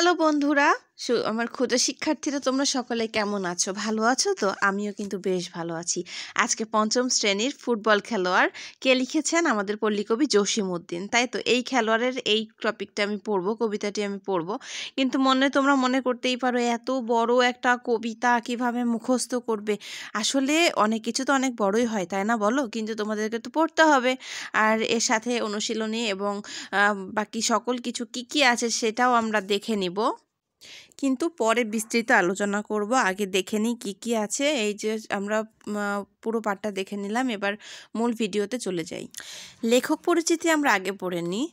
Hello বন্ধুরা, আমার ক্ষুদে শিক্ষার্থীরা তোমরা সকলে কেমন আছো? ভালো আছো তো? আমিও কিন্তু বেশ ভালো আছি। আজকে পঞ্চম শ্রেণীর ফুটবল খেলোয়াড় কে লিখেছেন? আমাদের পল্লীকবি জসিমউদ্দিন। তাই তো এই খেলোয়াড়ের এই টপিকটা আমি পড়বো, কবিতাটি আমি পড়বো। কিন্তু তোমরা মনে করতেই পারো এত বড় একটা কবিতা কিভাবে মুখস্থ করবে? আসলে অনেক কিছু তো অনেক বড়ই হয়, তাই না বলো? কিন্তু তোমাদেরকে তো পড়তে হবে। আর এর সাথে অনুশীলনী এবং বাকি সকল কিছু কি আছে সেটাও আমরা দেখে নিব, কিন্তু পরে বিস্তৃত আলোচনা করব। আগে দেখে নিই কি আছে। এই যে আমরা পুরো পাঠটা দেখে নিলাম, এবার মূল ভিডিওতে চলে যাই। লেখক পরিচিতি আমরা আগে পড়ে নিই।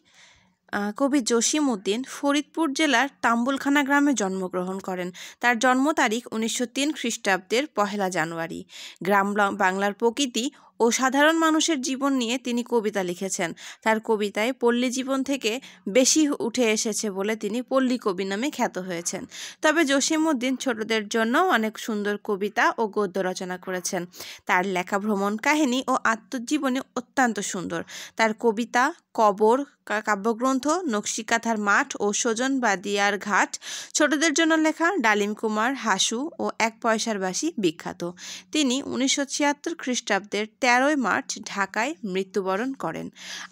কবি জসিমউদ্দিন ফরিদপুর জেলার তাম্বুলখানা গ্রামে জন্মগ্রহণ করেন। তার জন্ম তারিখ 1903 খ্রিস্টাব্দের 1 জানুয়ারি। গ্রাম বাংলার প্রকৃতি ও সাধারণ মানুষের জীবন নিয়ে তিনি কবিতা লিখেছেন। তার কবিতায় পল্লী জীবন থেকে বেশি উঠে এসেছে বলে তিনি পল্লী কবি নামে খ্যাত হয়েছেন। তবে জসিমউদ্দিন ছোটদের জন্য অনেক সুন্দর কবিতা ও গদ্য রচনা করেছেন। তার লেখা ভ্রমণ কাহিনী ও আত্মজীবনী অত্যন্ত সুন্দর। তার কবিতা কবর, কাব্যগ্রন্থ, নকশিকাঁথার মাঠ ও সজন বাদিয়ার ঘাট, ছোটদের জন্য লেখা ডালিম কুমার, হাসু ও 1 পয়সার বাঁশি বিখ্যাত। তিনি 1976 খ্রিস্টাব্দের 13 মার্চ ঢাকায় মৃত্যুবরণ করেন।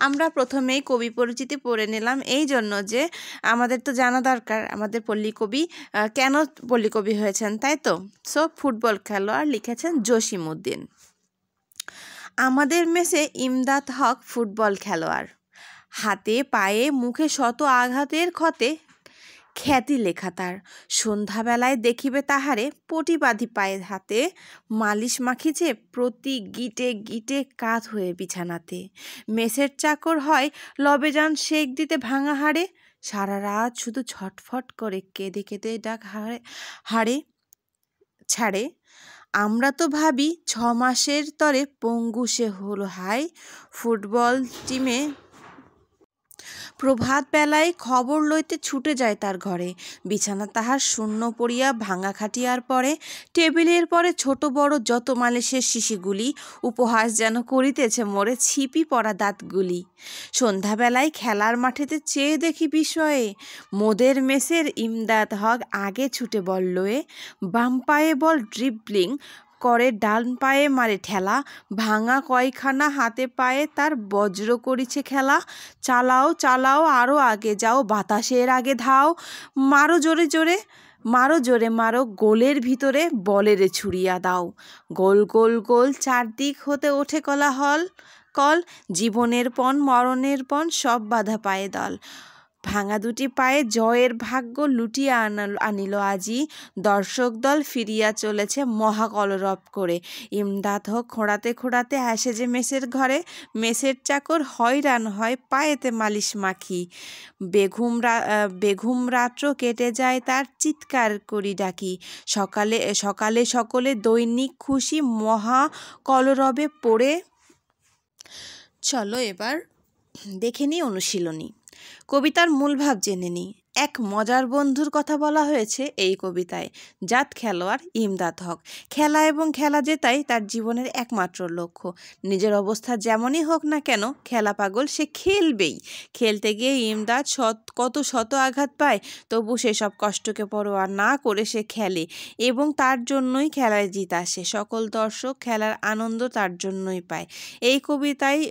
আমরা প্রথমেই কবি পরিচিতি পড়ে নিলাম এই জন্য যে আমাদের তো জানা দরকার আমাদের পল্লীকবি কেন পল্লীকবি হয়েছেন, তাই তো? ফুটবল খেলোয়াড় লিখেছেন জসিমউদ্দিন। আমাদের মেসে ইমদাদ হক ফুটবল খেলোয়াড়, হাতে পায়ে মুখে শত আঘাতের ক্ষতে খ্যাতি লেখা তার। সন্ধ্যাবেলায় দেখিবে তাহারে পটি বাঁধি পায়ে হাতে, মালিশ মাখিছে প্রতি গিটে গিটে কাত হয়ে বিছানাতে। মেসের চাকর হয় লবেজান শেক দিতে ভাঙা হাড়ে, সারা রাত শুধু ছটফট করে কেঁদে কেঁদে ডাক হাড়ে ছাড়ে। আমরা তো ভাবি 6 মাসের তরে পঙ্গু সে হলো হায়, ফুটবল টিমে প্রভাত বেলায় খবর লইতে ছুটে যায় তার ঘরে। বিছানা তাহার শূন্য পড়িয়া ভাঙা খাটিয়ার পরে, টেবিলের পরে ছোট বড় যত মালিশের শিশিগুলি, উপহাস যেন করিতেছে মোরে ছিপি পড়া দাঁতগুলি। সন্ধ্যাবেলায় খেলার মাঠেতে চেয়ে দেখি বিস্ময়ে, মোদের মেসের ইমদাদ হক আগে ছুটে বল লয়ে, বাম পায়ে বল ড্রিবলিং করে ডান পায়ে মারে ঠেলা, ভাঙা কয়খানা হাতে পায়ে তার বজ্র করিছে খেলা। চালাও চালাও আরও আগে যাও, বাতাসের আগে ধাও, মারো জোরে জোরে, মারো জোরে মারো, গোলের ভিতরে বলেরে ছুড়িয়া দাও। গোল গোল গোল চারদিক হতে ওঠে কোলাহল কল, জীবনের পণ মরণের পণ সব বাধা পায়ে দল। ভাঙা দুটি পায়ে জয়ের ভাগ্য লুটিয়া আনিল আজি, দর্শক দল ফিরিয়া চলেছে মহাকলরব করে। ইমদাদ হক খোঁড়াতে খোঁড়াতে আসে যে মেসের ঘরে, মেসের চাকর হয়রান হয় পায়েতে মালিশ মাখি। বেঘুম রাত্র কেটে যায় তার চিৎকার করি ডাকি, সকালে সকালে সকলে দৈনিক খুশি মহা কলরবে পড়ে। চলো এবার দেখে নিই অনুশীলনী। কবিতার মূল ভাব জেনে নিই। এক মজার বন্ধুর কথা বলা হয়েছে এই কবিতায়। জাত খেলোয়াড় ইমদাদ হক। খেলা এবং খেলা জেতাই তার জীবনের একমাত্র লক্ষ্য। নিজের অবস্থা যেমনই হোক না কেন, খেলা পাগল সে খেলবেই। খেলতে গিয়ে ইমদাদ কত শত আঘাত পায়, তবু সেসব কষ্টকে পরোয়া না করে সে খেলে এবং তার জন্যই খেলায় জিত আসে। সকল দর্শক খেলার আনন্দ তার জন্যই পায়। এই কবিতায়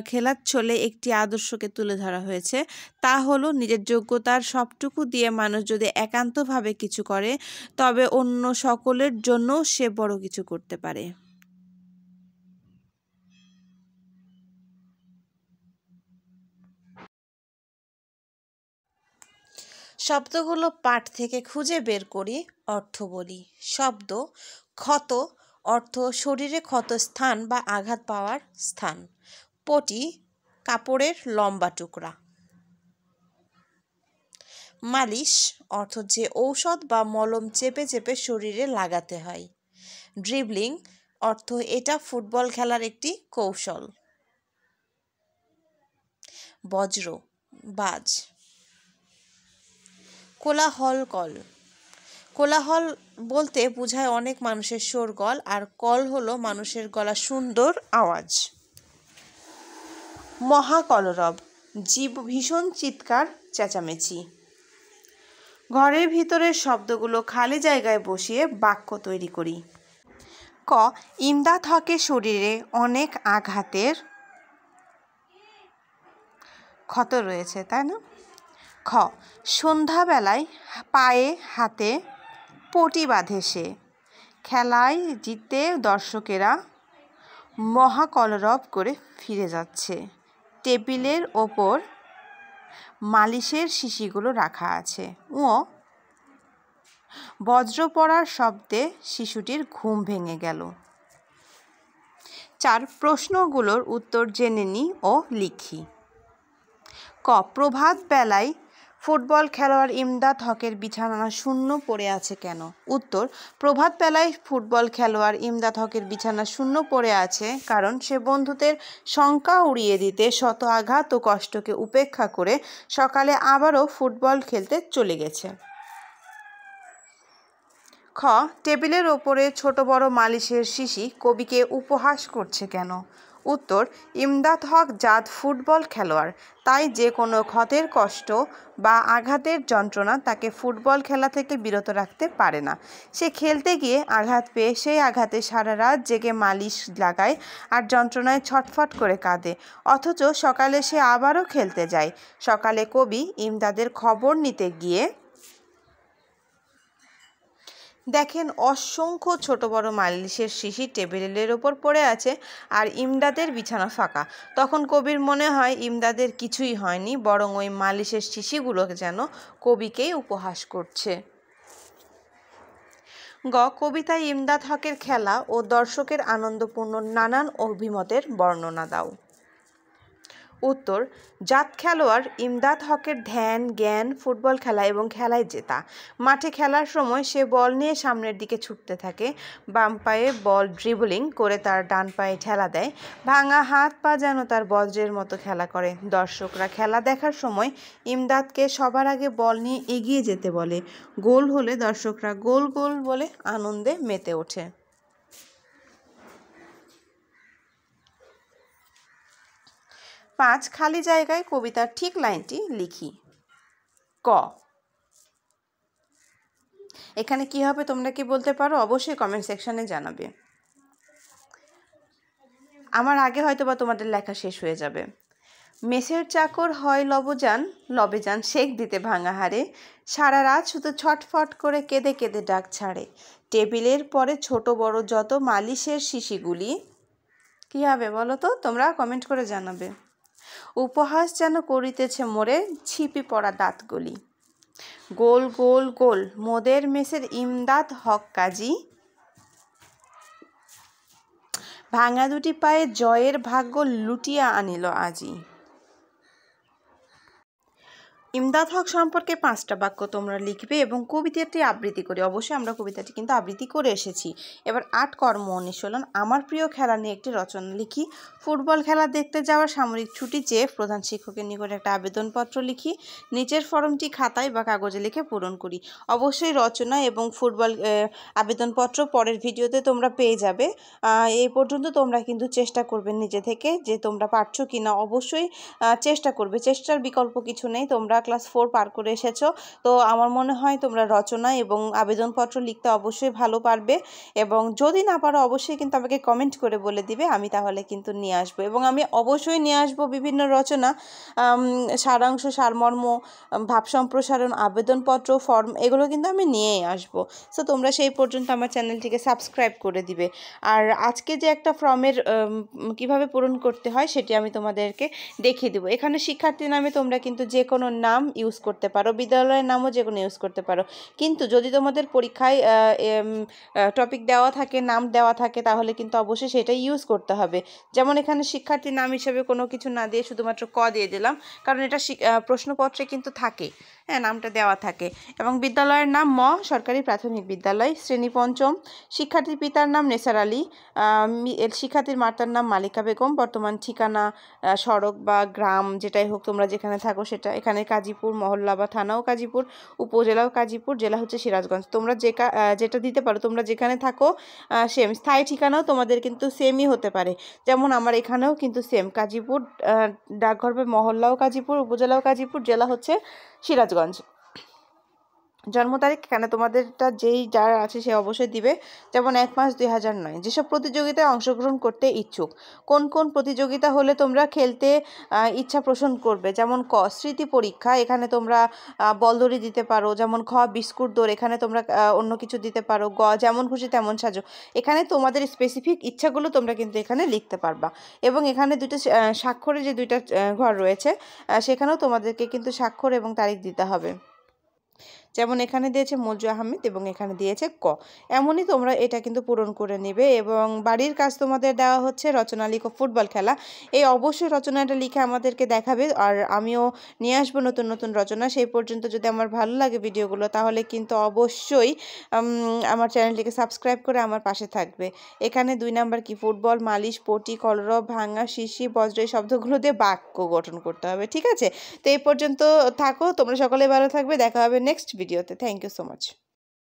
খেলার ছলে একটি আদর্শকে তুলে ধরা হয়েছে, তা হলো নিজের যোগ্যতার সবটুকু দিয়ে মানুষ যদি একান্তভাবে কিছু করে তবে অন্য সকলের জন্য সে বড় কিছু করতে পারে। শব্দগুলো পাঠ থেকে খুঁজে বের করি, অর্থ বলি। শব্দ ক্ষত, অর্থ শরীরে ক্ষত স্থান বা আঘাত পাওয়ার স্থান। পটি কাপড়ের লম্বা টুকরা। মালিশ অর্থ যে ঔষধ বা মলম চেপে চেপে শরীরে লাগাতে হয়। ড্রিবলিং অর্থ এটা ফুটবল খেলার একটি কৌশল। বজ্র বাজ। কোলাহল কল। কোলাহল বলতে বোঝায় অনেক মানুষের শোরগোল, আর কল হলো মানুষের গলা সুন্দর আওয়াজ। মহাকলরব ভীষণ চিৎকার চেঁচামেচি। ঘরের ভিতরের শব্দগুলো খালি জায়গায় বসিয়ে বাক্য তৈরি করি। ক, ইমদাদ হকের শরীরে অনেক আঘাতের ক্ষত রয়েছে, তাই না? খ, সন্ধ্যাবেলায় পায়ে হাতে পটি বাঁধে সে, খেলায় জিতে দর্শকেরা মহাকলরব করে ফিরে যাচ্ছে, টেবিলের ওপর মালিশের শিশিগুলো রাখা আছে ও বজ্র পড়ার শব্দে শিশুটির ঘুম ভেঙে গেল। 4, প্রশ্নগুলোর উত্তর জেনে নিই ও লিখি। ক, প্রভাত বেলায় ফুটবল খেলোয়াড় ইমদাদ হকের বিছানা শূন্য পড়ে আছে কেন? উত্তর, প্রভাত বেলায় ফুটবল খেলোয়াড় ইমদাদ হকের বিছানা শূন্য পড়ে আছে কারণ সে বন্ধুদের শঙ্কা উড়িয়ে দিতে শত আঘাত ও কষ্টকে উপেক্ষা করে সকালে আবারও ফুটবল খেলতে চলে গেছে। খ, টেবিলের ওপরে ছোট বড় মালিশের শিশি কবিকে উপহাস করছে কেন? উত্তর, ইমদাদ হক জাত ফুটবল খেলোয়াড়, তাই যে কোনো ক্ষতের কষ্ট বা আঘাতের যন্ত্রণা তাকে ফুটবল খেলা থেকে বিরত রাখতে পারে না। সে খেলতে গিয়ে আঘাত পেয়ে সেই আঘাতে সারা রাত জেগে মালিশ লাগায় আর যন্ত্রণায় ছটফট করে কাঁদে, অথচ সকালে সে আবারও খেলতে যায়। সকালে কবি ইমদাদের খবর নিতে গিয়ে দেখেন অসংখ্য ছোট বড় মালিশের শিশি টেবিলের ওপর পড়ে আছে আর ইমদাদের বিছানা ফাঁকা। তখন কবির মনে হয় ইমদাদের কিছুই হয়নি, বরং ওই মালিশের শিশিগুলো যেন কবিকেই উপহাস করছে। গ, কবিতায় ইমদাদ হকের খেলা ও দর্শকের আনন্দপূর্ণ নানান অভিমতের বর্ণনা দাও। উত্তর, জাত খেলোয়াড় ইমদাদ হকের ধ্যান জ্ঞান ফুটবল খেলা এবং খেলায় জেতা। মাঠে খেলার সময় সে বল নিয়ে সামনের দিকে ছুটতে থাকে, বাম পায়ে বল ড্রিবলিং করে তার ডান পায়ে ঠেলা দেয়, ভাঙা হাত পা যেন তার বজ্রের মতো খেলা করে। দর্শকরা খেলা দেখার সময় ইমদাদকে সবার আগে বল নিয়ে এগিয়ে যেতে বলে, গোল হলে দর্শকরা গোল গোল বলে আনন্দে মেতে ওঠে। 5, খালি জায়গায় কবিতার ঠিক লাইনটি লিখি। ক, এখানে কি হবে তোমরা কি বলতে পারো? অবশ্যই কমেন্ট সেকশনে জানাবে। আমার আগে হয়তো বা তোমাদের লেখা শেষ হয়ে যাবে। মেসের চাকর হয় লবজান, লবেজান শেক দিতে ভাঙা হারে, সারা রাত শুধু ছটফট করে কেঁদে কেঁদে ডাক ছাড়ে, টেবিলের পরে ছোট বড় যত মালিশের শিশিগুলি। কি হবে বলো তো? তোমরা কমেন্ট করে জানাবে। উপহাস যেন করিতেছে মোরে ছিপি পড়া দাঁতগুলি, গোল গোল গোল মোদের মেসের ইমদাদ হক কাজী, ভাঙা দুটি পায়ে জয়ের ভাগ্য লুটিয়া আনিল আজি। ইমদাদ হক সম্পর্কে 5টা বাক্য তোমরা লিখবে এবং কবিতাটি আবৃত্তি করে। অবশ্যই আমরা কবিতাটি কিন্তু আবৃত্তি করে এসেছি। এবার 8 কর্ম অনুশীলন। আমার প্রিয় খেলা নিয়ে একটি রচনা লিখি। ফুটবল খেলা দেখতে যাওয়ার সাময়িক ছুটি চেয়ে প্রধান শিক্ষকের নিকট একটা আবেদনপত্র লিখি। নিচের ফর্মটি খাতায় বা কাগজে লিখে পূরণ করি। অবশ্যই রচনা এবং ফুটবল আবেদনপত্র পরের ভিডিওতে তোমরা পেয়ে যাবে। এই পর্যন্ত তোমরা কিন্তু চেষ্টা করবে নিজে থেকে যে তোমরা পারছো কিনা। অবশ্যই চেষ্টা করবে, চেষ্টার বিকল্প কিছু নেই। তোমরা ক্লাস 4 পার করে এসেছো, তো আমার মনে হয় তোমরা রচনা এবং আবেদনপত্র লিখতে অবশ্যই ভালো পারবে। এবং যদি না পারো অবশ্যই কিন্তু আমাকে কমেন্ট করে বলে দিবে, আমি তাহলে কিন্তু নিয়ে আসবো। এবং আমি অবশ্যই নিয়ে আসবো বিভিন্ন রচনা, সারাংশ, সারমর্ম, ভাব সম্প্রসারণ, আবেদনপত্র, ফর্ম, এগুলো কিন্তু আমি নিয়েই আসবো। সো তোমরা সেই পর্যন্ত আমার চ্যানেলটিকে সাবস্ক্রাইব করে দিবে। আর আজকে যে একটা ফর্মের কিভাবে পূরণ করতে হয় সেটি আমি তোমাদেরকে দেখিয়ে দেবো। এখানে শিক্ষার্থী নামে তোমরা কিন্তু যে কোনো নাম ইউজ করতে পারো, বিদ্যালয়ের নামও যে কোনো ইউজ করতে পারো। কিন্তু যদি তোমাদের পরীক্ষায় টপিক দেওয়া থাকে, নাম দেওয়া থাকে, তাহলে কিন্তু অবশ্যই সেটাই ইউজ করতে হবে। যেমন এখানে শিক্ষার্থীর নাম হিসেবে কোনো কিছু না দিয়ে শুধুমাত্র ক দিয়ে দিলাম, কারণ এটা প্রশ্নপত্রে কিন্তু থাকে, হ্যাঁ, নামটা দেওয়া থাকে। এবং বিদ্যালয়ের নাম ম সরকারি প্রাথমিক বিদ্যালয়, শ্রেণী 5ম, শিক্ষার্থীর পিতার নাম নেসার আলী, শিক্ষার্থীর মাতার নাম মালিকা বেগম, বর্তমান ঠিকানা সড়ক বা গ্রাম যেটাই হোক তোমরা যেখানে থাকো সেটা। এখানে কাজীপুর, মহল্লা বা থানাও কাজীপুর, উপজেলাও কাজীপুর, জেলা হচ্ছে সিরাজগঞ্জ। তোমরা যেটা দিতে পারো, তোমরা যেখানে থাকো সেম। স্থায়ী ঠিকানাও তোমাদের কিন্তু সেমই হতে পারে, যেমন আমার এখানেও কিন্তু সেম কাজীপুর, ডাকঘর বা মহল্লাও কাজীপুর, উপজেলাও কাজীপুর, জেলা হচ্ছে সিরাজগঞ্জ। জন্ম তারিখ এখানে তোমাদেরটা যার আছে সে অবশ্যই দিবে। যেমন 1-5-2009। যেসব প্রতিযোগিতায় অংশগ্রহণ করতে ইচ্ছুক। কোন কোন প্রতিযোগিতা হলে তোমরা খেলতে ইচ্ছা পোষণ করবে? যেমন ক, স্মৃতি পরীক্ষা, এখানে তোমরা বলদড়ি দিতে পারো। যেমন খ, বিস্কুট দৌড়, এখানে তোমরা অন্য কিছু দিতে পারো। গ, যেমন খুশি তেমন সাজো। এখানে তোমাদের স্পেসিফিক ইচ্ছাগুলো তোমরা কিন্তু এখানে লিখতে পারবা। এবং এখানে দুটো স্বাক্ষরের যে দুইটা ঘর রয়েছে, সেখানেও তোমাদেরকে কিন্তু স্বাক্ষর এবং তারিখ দিতে হবে। যেমন এখানে দিয়েছে মঞ্জু আহমেদ এবং এখানে দিয়েছে ক। এমনই তোমরা এটা কিন্তু পূরণ করে নেবে। এবং বাড়ির কাজ তোমাদের দেওয়া হচ্ছে রচনা লিখো ফুটবল খেলা। এই অবশ্যই রচনাটা লিখে আমাদেরকে দেখাবে, আর আমিও নিয়ে আসবো নতুন নতুন রচনা। সেই পর্যন্ত যদি আমার ভালো লাগে ভিডিওগুলো, তাহলে কিন্তু অবশ্যই আমার চ্যানেলটিকে সাবস্ক্রাইব করে আমার পাশে থাকবে। এখানে 2 নাম্বার কি, ফুটবল, মালিশ, পটি, কলরব, ভাঙা, শিশি, বজ্র, এই শব্দগুলো দিয়ে বাক্য গঠন করতে হবে। ঠিক আছে, তো এই পর্যন্ত থাকো, তোমরা সকলে ভালো থাকবে। দেখা হবে নেক্সট ভিডিওতে। Thank you so much.